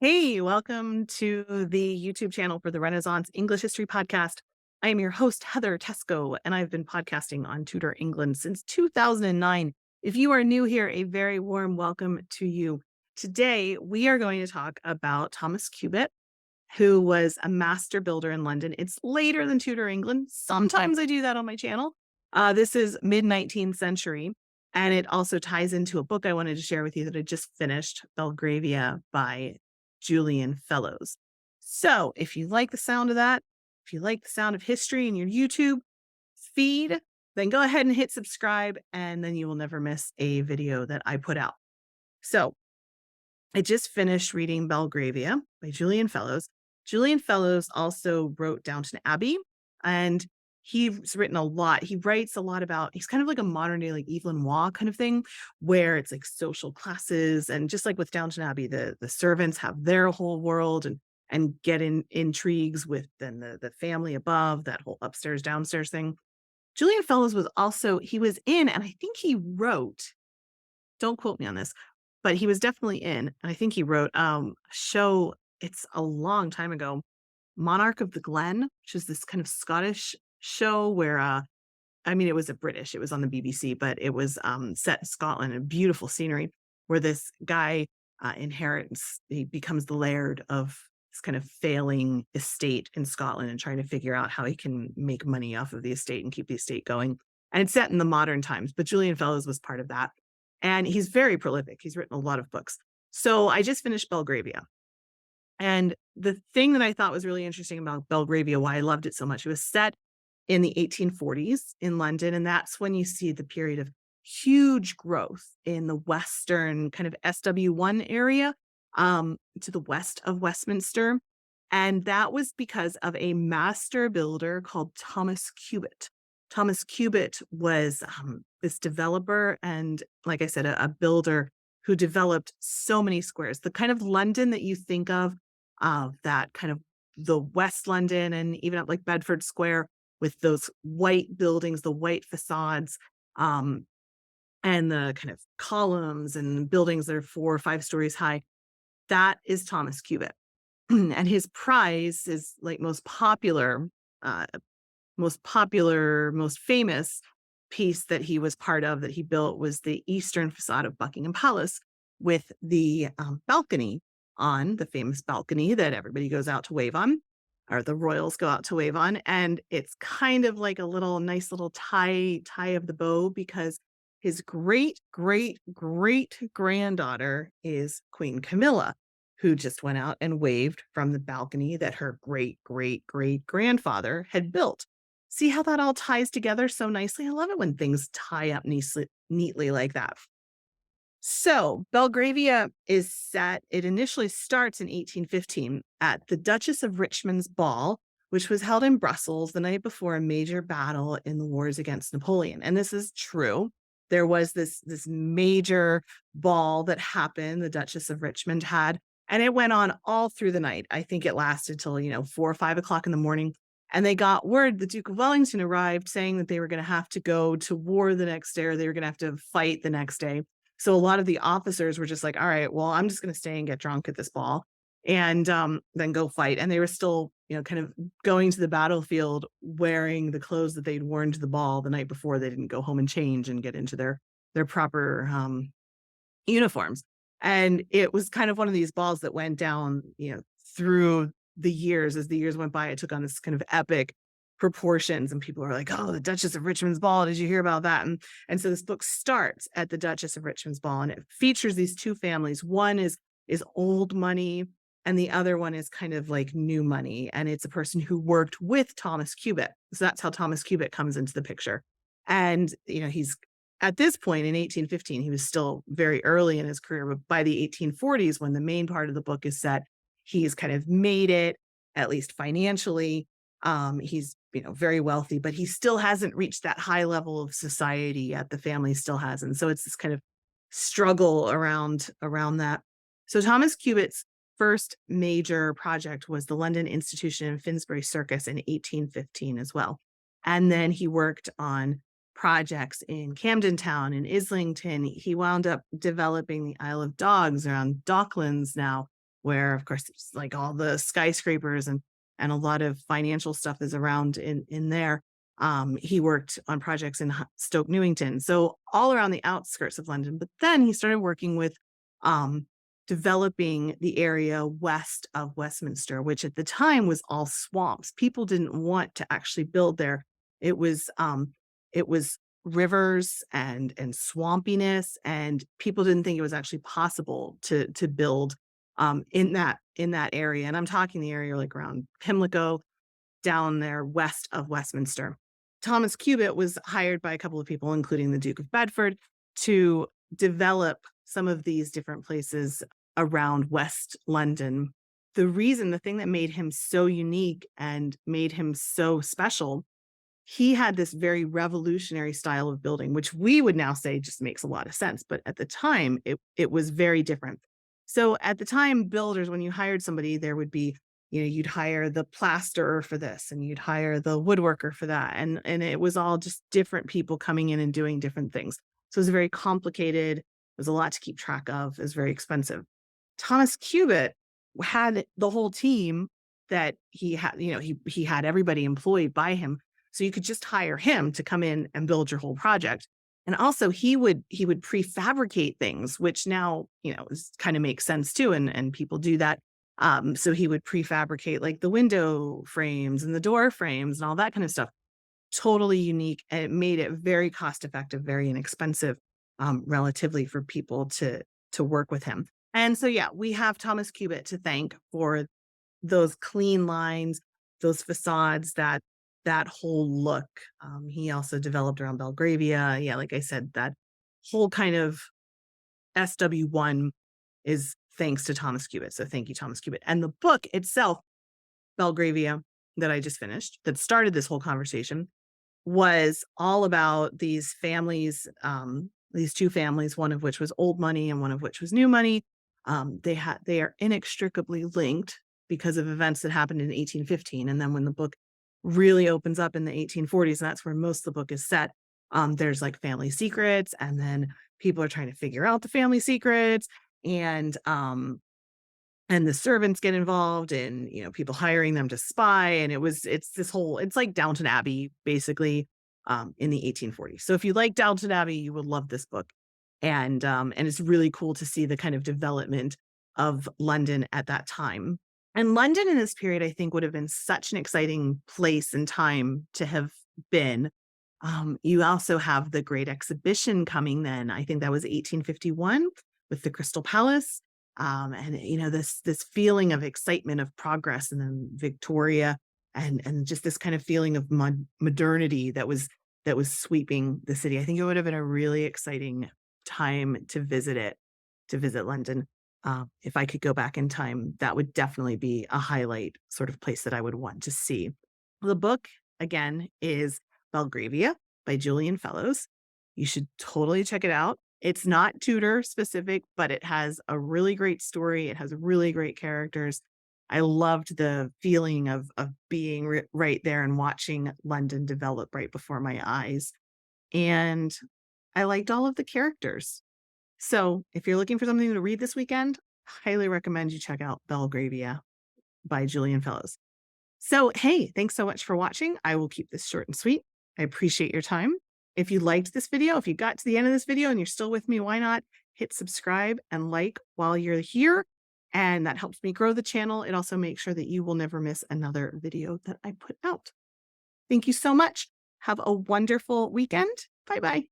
Hey, welcome to the YouTube channel for the Renaissance English History Podcast. I am your host, Heather Tesco, and I've been podcasting on Tudor England since 2009. If you are new here, a very warm welcome to you. Today, we are going to talk about Thomas Cubitt, who was a master builder in London. It's later than Tudor England. Sometimes I do that on my channel. This is mid-19th century, and it also ties into a book I wanted to share with you that I just finished, Belgravia by Julian Fellowes. So if you like the sound of that, if you like the sound of history in your YouTube feed, then go ahead and hit subscribe, and then you will never miss a video that I put out. So I just finished reading Belgravia by Julian Fellowes. Julian Fellowes also wrote Downton Abbey, and he's written a lot. He writes a lot about, he's kind of like a modern day, like Evelyn Waugh kind of thing, where it's like social classes. And just like with Downton Abbey, the servants have their whole world and get in intrigues with then the family above, that whole upstairs, downstairs thing. Julian Fellowes was also, he was in, and I think he wrote, don't quote me on this, but he was definitely in, and I think he wrote a show, it's a long time ago, Monarch of the Glen, which is this kind of Scottish show where it was it was on the BBC, but it was set in Scotland and beautiful scenery where this guy inherits, he becomes the laird of this kind of failing estate in Scotland and trying to figure out how he can make money off of the estate and keep the estate going. And it's set in the modern times, but Julian Fellowes was part of that. And he's very prolific. He's written a lot of books. So I just finished Belgravia. And the thing that I thought was really interesting about Belgravia, why I loved it so much, it was set in the 1840s in London. And that's when you see the period of huge growth in the Western kind of SW1 area to the west of Westminster. And that was because of a master builder called Thomas Cubitt. Thomas Cubitt was this developer and, like I said, a builder who developed so many squares. The kind of London that you think of, that kind of the West London and even up like Bedford Square with those white buildings, the white facades, and the kind of columns and buildings that are 4 or 5 stories high. That is Thomas Cubitt. And his prize is like uh, most famous piece that he was part of that he built was the eastern facade of Buckingham Palace with the balcony on, the famous balcony that everybody goes out to wave on, or the royals go out to wave on. And it's kind of like a little nice little tie of the bow because his great, great, great granddaughter is Queen Camilla, who just went out and waved from the balcony that her great, great, great grandfather had built. See how that all ties together so nicely? I love it when things tie up neatly like that. So Belgravia is set, it initially starts in 1815 at the Duchess of Richmond's ball, which was held in Brussels the night before a major battle in the wars against Napoleon. And this is true. There was this major ball that happened, the Duchess of Richmond had, and it went on all through the night. I think it lasted till, 4 or 5 o'clock in the morning. And they got word the Duke of Wellington arrived saying that they were going to have to go to war the next day, or they were going to have to fight the next day. So a lot of the officers were just like, all right, well, I'm just going to stay and get drunk at this ball and then go fight. And they were still, kind of going to the battlefield wearing the clothes that they'd worn to the ball the night before. They didn't go home and change and get into their proper uniforms. And it was kind of one of these balls that went down, through the years. As the years went by, it took on this kind of epic proportions, and people are like, oh, the Duchess of Richmond's ball, did you hear about that? And so this book starts at the Duchess of Richmond's ball, and it features these two families. One is old money, and the other one is kind of like new money, and it's a person who worked with Thomas Cubitt. So that's how Thomas Cubitt comes into the picture. And he's at this point in 1815, he was still very early in his career, but by the 1840s, when the main part of the book is set, he's kind of made it, at least financially. He's very wealthy, but he still hasn't reached that high level of society yet. The family still hasn't. So it's this kind of struggle around that. So Thomas Cubitt's first major project was the London Institution and Finsbury Circus in 1815 as well. And then he worked on projects in Camden Town and Islington. He wound up developing the Isle of Dogs around Docklands now, where, of course, it's like all the skyscrapers and a lot of financial stuff is around in there. He worked on projects in Stoke Newington, so all around the outskirts of London. But then he started working with um, developing the area west of Westminster, which at the time was all swamps. People didn't want to actually build there. It was rivers and swampiness, and people didn't think it was actually possible to build in that area. And I'm talking the area like around Pimlico, down there west of Westminster. Thomas Cubitt was hired by a couple of people, including the Duke of Bedford, to develop some of these different places around West London. The thing that made him so unique and made him so special, he had this very revolutionary style of building, which we would now say just makes a lot of sense. But at the time, it was very different. So at the time, builders, when you hired somebody, there would be, you'd hire the plasterer for this and you'd hire the woodworker for that. And it was all just different people coming in and doing different things. So it was very complicated. It was a lot to keep track of. It was very expensive. Thomas Cubitt had the whole team that he had, he had everybody employed by him. So you could just hire him to come in and build your whole project. And also he would prefabricate things, which now, kind of makes sense too. And people do that. So he would prefabricate like the window frames and the door frames and all that kind of stuff. Totally unique. And it made it very cost effective, very inexpensive, relatively, for people to work with him. And so, yeah, we have Thomas Cubitt to thank for those clean lines, those facades, that whole look. He also developed around Belgravia. Yeah, like I said, that whole kind of SW1 is thanks to Thomas Cubitt. So thank you, Thomas Cubitt. And the book itself, Belgravia, that I just finished, that started this whole conversation, was all about these families, these two families, one of which was old money and one of which was new money. They are inextricably linked because of events that happened in 1815. And then when the book really opens up in the 1840s, and that's where most of the book is set, there's like family secrets, and then people are trying to figure out the family secrets, and the servants get involved, and people hiring them to spy, and it's like Downton Abbey basically, in the 1840s. So if you like Downton Abbey, you will love this book. And it's really cool to see the kind of development of London at that time. And London in this period, I think, would have been such an exciting place and time to have been. You also have the Great Exhibition coming then. I think that was 1851 with the Crystal Palace. And this feeling of excitement, of progress, and then Victoria, and just this kind of feeling of modernity that was sweeping the city. I think it would have been a really exciting time to visit London. If I could go back in time, that would definitely be a highlight sort of place that I would want to see. The book, again, is Belgravia by Julian Fellowes. You should totally check it out. It's not Tudor specific, but it has a really great story. It has really great characters. I loved the feeling of being right there and watching London develop right before my eyes. And I liked all of the characters. So if you're looking for something to read this weekend, highly recommend you check out Belgravia by Julian Fellowes. So, hey, thanks so much for watching. I will keep this short and sweet. I appreciate your time. If you liked this video, if you got to the end of this video and you're still with me, why not hit subscribe and like while you're here? And that helps me grow the channel. It also makes sure that you will never miss another video that I put out. Thank you so much. Have a wonderful weekend. Bye-bye.